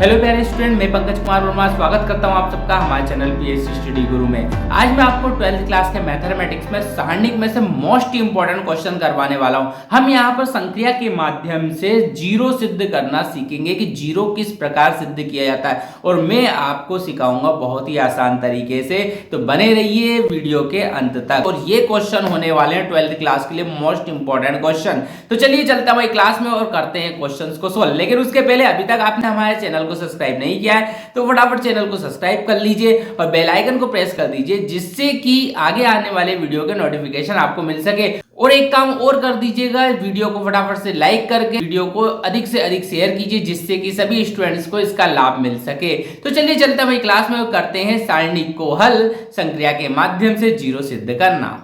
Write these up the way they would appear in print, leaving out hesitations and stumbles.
Hello प्यारे student, मैं पंकज कुमार वर्मा स्वागत करता हूं आप सबका हमारे चैनल पीएससी स्टडी गुरु में। आज मैं आपको 12th क्लास के मैथमेटिक्स में सारणिक में से मोस्ट इंपॉर्टेंट क्वेश्चन करवाने वाला हूं। हम यहां पर संक्रिया के माध्यम से जीरो सिद्ध करना सीखेंगे कि जीरो किस प्रकार सिद्ध किया जाता है, और मैं आपको सिखाऊंगा बहुत ही आसान तरीके से। तो बने रहिए वीडियो के अंत तक, और ये क्वेश्चन होने वाले हैं 12th क्लास के लिए मोस्ट इंपॉर्टेंट क्वेश्चन। तो चलिए चलते हैं क्लास में और करते हैं क्वेश्चन को सोल्व। लेकिन उसके पहले अभी तक आपने हमारे चैनल को सब्सक्राइब नहीं किया है तो फटाफट चैनल को सब्सक्राइब कर लीजिए और बेल आइकन को प्रेस कर दीजिए, जिससे कि आगे आने वाले वीडियो के नोटिफिकेशन आपको मिल सके। और एक काम और कर दीजिएगा, वीडियो को फटाफट से लाइक करके वीडियो को अधिक से अधिक शेयर कीजिए, जिससे कि सभी स्टूडेंट्स को इसका लाभ मिल सके। तो चलिए चलते हैं क्लास में करते हैं सारणिक को हल, संक्रिया के माध्यम से जीरो सिद्ध करना।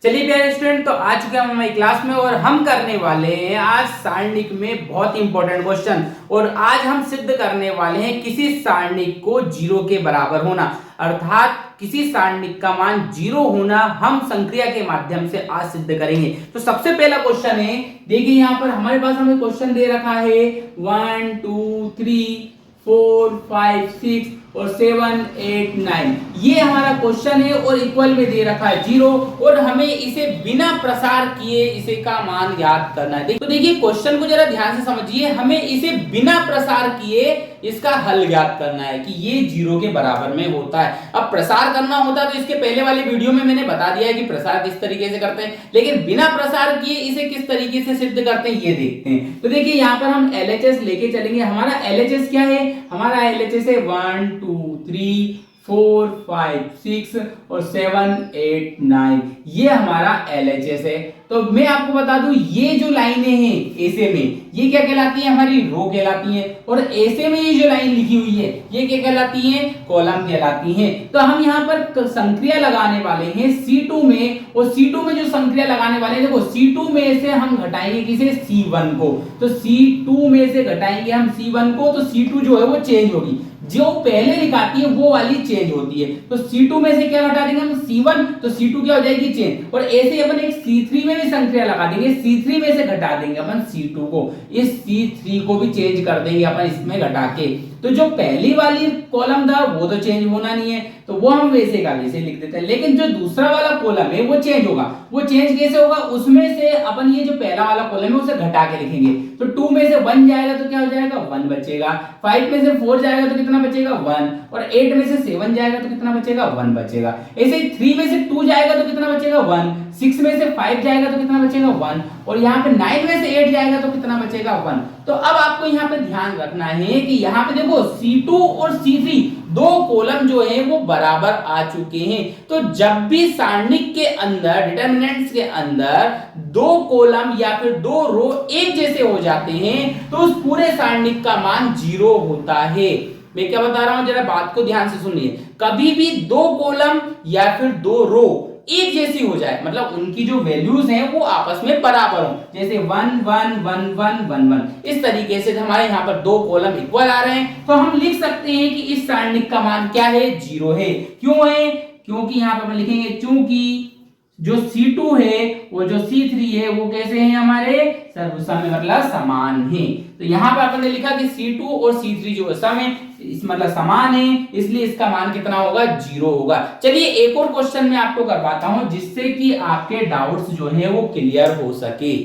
चलिए प्यारे स्टूडेंट, तो आ चुके हम हमारी क्लास में और हम करने वाले हैं आज सारणिक में बहुत इंपॉर्टेंट क्वेश्चन। और आज हम सिद्ध करने वाले हैं किसी सारणिक को जीरो के बराबर होना, अर्थात किसी सारणिक का मान जीरो होना हम संक्रिया के माध्यम से आज सिद्ध करेंगे। तो सबसे पहला क्वेश्चन है, देखिए यहाँ पर हमारे पास हमें क्वेश्चन दे रखा है 1 2 3 4 5 6 और 7 8 9, ये हमारा क्वेश्चन है और इक्वल में दे रखा है जीरो, और हमें इसे बिना प्रसार किए इसे का मान ज्ञात करना है। तो देखिए क्वेश्चन को जरा ध्यान से समझिए, हमें इसे बिना प्रसार किए इसका हल ज्ञात करना है कि ये जीरो के बराबर में होता है। अब प्रसार करना होता है तो इसके पहले वाले वीडियो में मैंने बता दिया है कि प्रसार किस तरीके से करते हैं, लेकिन बिना प्रसार किए इसे किस तरीके से सिद्ध करते हैं ये देखते हैं। तो देखिए यहाँ पर हम LHS लेके चलेंगे। हमारा LHS क्या है? हमारा LHS है 1 2 3 4 5 6 और 7 8 9, ये हमारा LHS है। तो मैं आपको बता दूं, ये जो लाइनें हैं ऐसे में, ये क्या कहलाती है? हमारी रो कहलाती हैं, और ऐसे में ये जो लाइन लिखी हुई है ये क्या कहलाती है? कॉलम कहलाती हैं। तो हम यहाँ पर संक्रिया लगाने वाले हैं C2 में, और C2 में जो संक्रिया लगाने वाले हैं, देखो C2 में से हम घटाएंगे किसे? C1 को। तो C2 में से घटाएंगे हम C1 को, तो C2 जो है वो चेंज होगी, जो पहले लिखाती है वो वाली चेंज होती है। तो C2 में से क्या घटा देंगे हम? C1, तो C2 क्या हो जाएगी? चेंज। और ऐसे ही अपन एक C3 में भी संक्रिया लगा देंगे, C3 में से घटा देंगे अपन C2 को, इस C3 को भी चेंज कर देंगे अपन इसमें घटा के। तो जो पहली वाली कॉलम था वो तो चेंज होना नहीं है, तो वो हम वैसे का वैसे लिख देते हैं, लेकिन जो दूसरा वाला कॉलम है वो चेंज होगा। वो चेंज कैसे होगा? उसमें से अपन ये जो पहला वाला कॉलम है उसे घटा के लिखेंगे। तो 2 में से 1 जाएगा तो क्या हो जाएगा? 1 बचेगा। 5 में से 4 जाएगा तो कितना बचेगा? 1। और 8 में से 7 जाएगा तो कितना बचेगा? 1 बचेगा। ऐसे ही 3 में से 2 जाएगा तो कितना बचेगा? 1। 6 में से 5 जाएगा तो कितना बचेगा? 1। और यहाँ पे 9 में से 8 जाएगा तो कितना बचेगा? 1। तो अब आपको यहाँ पे ध्यान रखना है कि यहाँ पे देखो C2 और C3 दो कॉलम जो है वो बराबर आ चुके हैं। तो जब भी सारणिक के अंदर, डिटरमिनेंट्स के अंदर दो कॉलम या फिर दो रो एक जैसे हो जाते हैं तो उस पूरे सारणिक का मान जीरो होता है। मैं क्या बता रहा हूं, जरा बात को ध्यान से सुनिए। कभी भी दो कॉलम या फिर दो रो एक जैसी हो जाए, मतलब उनकी जो वैल्यूज हैं वो आपस में बराबर हो, जैसे 1 1 1 1 1 1, इस तरीके से हमारे यहाँ पर दो कॉलम इक्वल आ रहे हैं, तो हम लिख सकते हैं कि इस सारणिक का मान क्या है? जीरो है। क्यों है? क्योंकि यहाँ पर हम लिखेंगे चूंकि जो C2 है वो जो C3 है वो कैसे हैं? हमारे सर्वसम मतलब समान है। तो यहाँ पर आपने लिखा कि C2 और C3 जो सम है, इस मतलब समान है, इसलिए इसका मान कितना होगा? जीरो होगा। चलिए एक और क्वेश्चन मैं आपको करवाता हूं, जिससे कि आपके डाउट्स जो है वो क्लियर हो सके।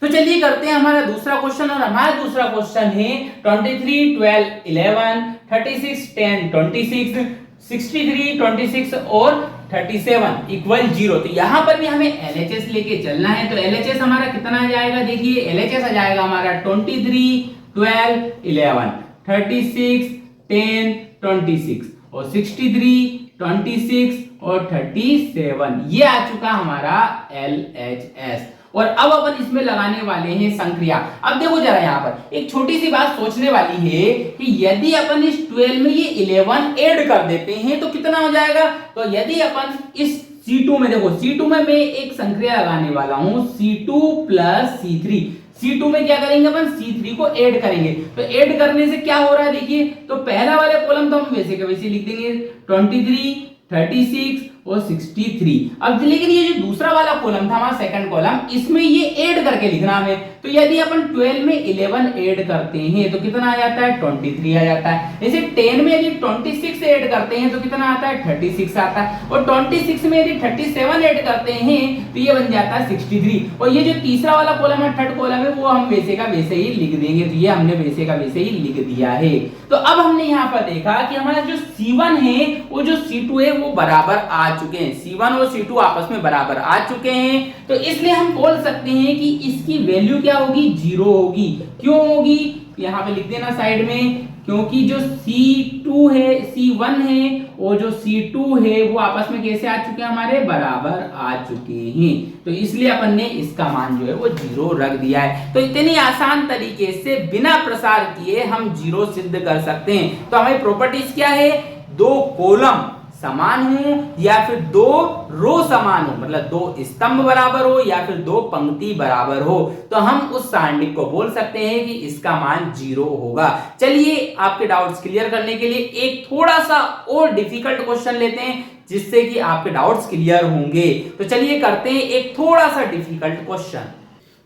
तो चलिए करते हैं हमारा दूसरा क्वेश्चन, और हमारा दूसरा क्वेश्चन है 23 12 11 36 10 26 63 26 और 37 इक्वल जीरो। तो यहां पर भी हमें LHS लेके चलना है। तो LHS हमारा कितना आ जाएगा? देखिए LHS आ जाएगा हमारा 23 12 11 36 10 26 और 63 26 और 37, ये आ चुका हमारा LHS। और अब अपन इसमें लगाने वाले हैं संक्रिया। अब देखो जरा यहाँ पर एक छोटी सी बात सोचने वाली है कि यदि अपन इस 12 में ये 11 ऐड कर देते हैं तो कितना हो जाएगा? तो यदि अपन इस C2 में, देखो C2 में मैं एक संक्रिया लगाने वाला हूं, C2 प्लस C3। C2 में क्या करेंगे अपन? C3 को ऐड करेंगे। तो ऐड करने से क्या हो रहा है देखिए, तो पहला वाला कॉलम तो हम वैसे का वैसे लिख देंगे 23 36 और 63। अब लेकिन ये जो दूसरा वाला कॉलम था हमारा सेकंड कॉलम, इसमें ये ऐड करके लिखना हमें। तो यदि अपन 12 में 11 ऐड करते हैं तो कितना आ जाता है 23 आ जाता है। जैसे 10 में यदि 26 ऐड करते हैं तो कितना आता है 36 आता है। और 26 में यदि 37 ऐड करते हैं तो ये बन जाता है 63। और ये जो तीसरा वाला कॉलम है, थर्ड कॉलम है, वो हम वैसे का वैसे ही लिख देंगे। तो ये हमने वैसे का वैसे ही लिख दिया है। तो अब हमने यहाँ पर देखा कि हमारा जो C1 है वो जो C2 है वो बराबर आ चुके हैं। C1 और C2 आपस में बराबर आ चुके हैं। तो इसलिए हम बोल सकते हैं कि इसकी वैल्यू क्या होगी, 0 होगी। क्यों होगी, यहाँ पे लिख देना साइड में, क्योंकि जो C2 है, C1 है और जो C2 है वो आपस में कैसे आ चुके हैं, हमारे बराबर आ चुके हैं। तो इसलिए अपन ने इसका मान जो है वो 0 रख दिया है। तो इतनी आसान तरीके से बिना प्रसार किए हम 0 सिद्ध कर सकते हैं। तो हमारी प्रॉपर्टीज क्या है, दो कॉलम समान हो या फिर दो रो समान हो, मतलब दो स्तंभ बराबर हो या फिर दो पंक्ति बराबर हो, तो हम उस सारणिक को बोल सकते हैं कि इसका मान 0 होगा। चलिए आपके डाउट्स क्लियर करने के लिए एक थोड़ा सा और डिफिकल्ट क्वेश्चन लेते हैं जिससे कि आपके डाउट्स क्लियर होंगे। तो चलिए करते हैं एक थोड़ा सा डिफिकल्ट क्वेश्चन।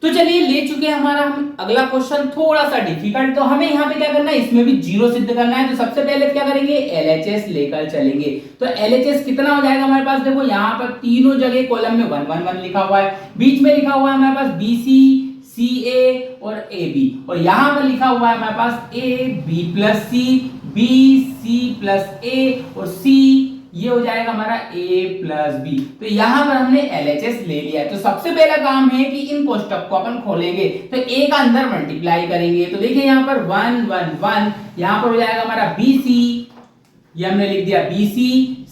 तो चलिए ले चुके हैं हमारा हम अगला क्वेश्चन थोड़ा सा डिफिकल्ट। तो हमें यहाँ पे क्या करना है, इसमें भी 0 सिद्ध करना है। तो सबसे पहले क्या करेंगे, LHS लेकर चलेंगे। तो LHS कितना हो जाएगा हमारे पास, देखो यहाँ पर तीनों जगह कॉलम में 1 1 1 लिखा हुआ है, बीच में लिखा हुआ है हमारे पास BC CA और AB, और यहाँ पर लिखा हुआ है हमारे पास AB plus C, BC plus A और C ये हो जाएगा हमारा A प्लस B। तो यहां पर हमने LHS ले लिया है। तो सबसे पहला काम है कि इन कोष्टक को अपन खोलेंगे। तो A का अंदर मल्टीप्लाई करेंगे। तो देखिए यहां पर 1 1 1, यहां पर हो जाएगा हमारा BC, ये हमने लिख दिया BC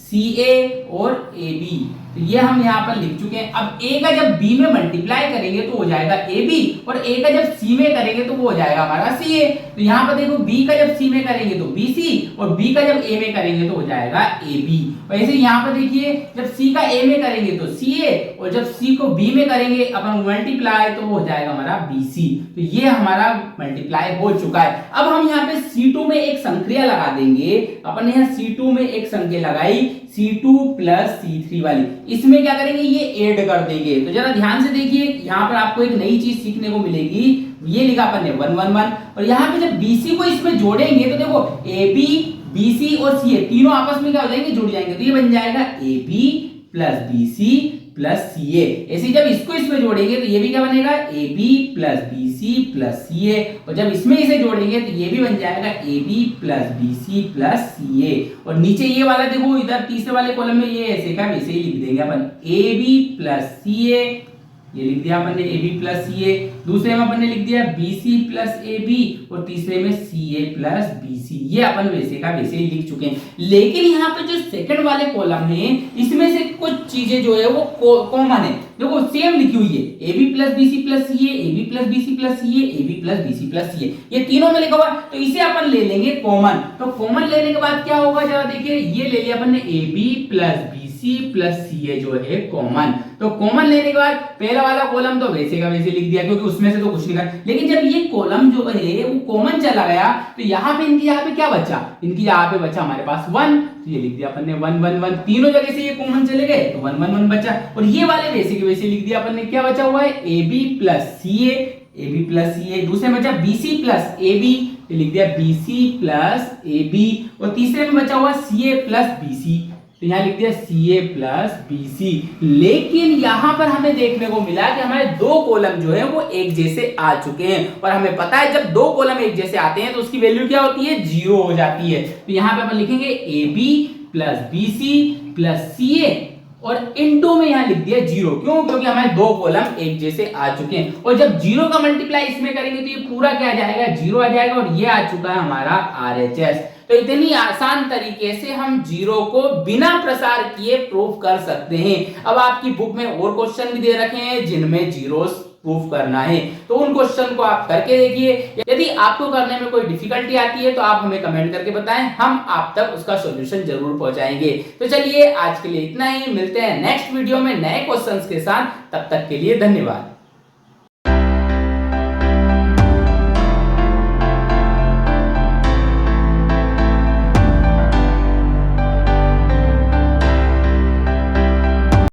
CA और AB। तो ये हम यहाँ पर लिख चुके हैं। अब A का जब B में मल्टीप्लाई करेंगे तो हो जाएगा AB, और A का जब C में करेंगे तो वो हो जाएगा हमारा CA। तो यहाँ पर देखो B का जब C में करेंगे तो BC, और B का जब A में करेंगे तो हो जाएगा AB। और ऐसे यहाँ पर देखिए जब C का A में करेंगे तो CA, और जब C को B में करेंगे अपन मल्टीप्लाई तो वो हो जाएगा हमारा BC। तो ये हमारा मल्टीप्लाई हो चुका है। अब हम यहाँ पे C2 में एक संक्रिया लगा देंगे। अपन यहाँ C2 में एक संख्या लगाई, C2 प्लस C3 वाली, इसमें क्या करेंगे, ये ऐड कर देंगे। तो जरा ध्यान से देखिए, यहाँ पर आपको एक नई चीज सीखने को मिलेगी। ये लिखा अपन ने 1 1 1, और यहाँ पे जब BC को इसमें जोड़ेंगे तो देखो AB BC और CA तीनों आपस में क्या हो जाएंगे, जुड़ जाएंगे। तो ये बन जाएगा AB plus BC plus CA। ऐसे जब इसको इसमें जोड़ेंगे तो ये भी क्या बनेगा, AB plus BC plus CA, और जब इसमें इसे जोड़ेंगे तो ये भी बन जाएगा AB plus BC plus CA। और नीचे ये वाला देखो, इधर तीसरे वाले कॉलम में ये ऐसे का वैसे ही लिख देंगे अपन, AB प्लस CA, ये लिख दिया अपन ने AB प्लस CA। दूसरे में अपन ने लिख दिया BC प्लस AB, और तीसरे में CA प्लस BC। ये अपन वैसे का वैसे ही लिख चुके हैं। लेकिन यहाँ पे जो सेकंड वाले कॉलम है, इसमें से कुछ चीजें जो है वो कॉमन है। देखो सेम लिखी हुई है, AB plus BC plus CA, AB plus BC plus CA, AB plus BC plus CA, ये तीनों में लिखा हुआ है। तो इसे अपन ले लेंगे कॉमन। तो कॉमन लेने के बाद क्या होगा, जरा देखिए, ये ले लिया अपन ने AB plus BC plus CA जो है कॉमन। तो कॉमन लेने के बाद पहला वाला कॉलम तो वैसे का वैसे लिख दिया, क्योंकि उसमें से तो कुछ नहीं कर। लेकिन जब ये कॉलम जो है वो कॉमन चला गया तो यहाँ पे इनकी यहाँ पे क्या बचा, इनकी यहाँ पे बचा हमारे पास 1। तो ये लिख दिया अपन ने 1 1 1, तीनों जगह से ये कॉमन चले गए तो 1 1 1 बचा। और ये वाले वैसे के वैसे लिख दिया अपन ने, क्या बचा हुआ है, AB plus CA, AB plus CA। दूसरे में बचा BC प्लस AB, ये लिख दिया BC प्लस AB, और तीसरे में बचा हुआ CA प्लस BC, तो यहाँ लिख दिया CA प्लस BC। लेकिन यहाँ पर हमें देखने को मिला कि हमारे दो कॉलम जो है वो एक जैसे आ चुके हैं, और हमें पता है जब दो कॉलम एक जैसे आते हैं तो उसकी वैल्यू क्या होती है, 0 हो जाती है। तो यहाँ पे अपन लिखेंगे AB plus BC plus CA, और इनटू में यहाँ लिख दिया 0। क्यों, क्योंकि हमारे दो कॉलम एक जैसे आ चुके हैं। और जब 0 का मल्टीप्लाई इसमें करेंगे तो ये पूरा क्या आ जाएगा, 0 आ जाएगा, और ये आ चुका है हमारा RHS। तो इतनी आसान तरीके से हम 0 को बिना प्रसार किए प्रूफ कर सकते हैं। अब आपकी बुक में और क्वेश्चन भी दे रखे हैं जिनमें जीरोस प्रूफ करना है, तो उन क्वेश्चन को आप करके देखिए। यदि आपको करने में कोई डिफिकल्टी आती है तो आप हमें कमेंट करके बताएं, हम आप तक उसका सॉल्यूशन जरूर पहुंचाएंगे। तो चलिए आज के लिए इतना ही, मिलते हैं नेक्स्ट वीडियो में नए क्वेश्चंस के साथ। तब तक के लिए धन्यवाद।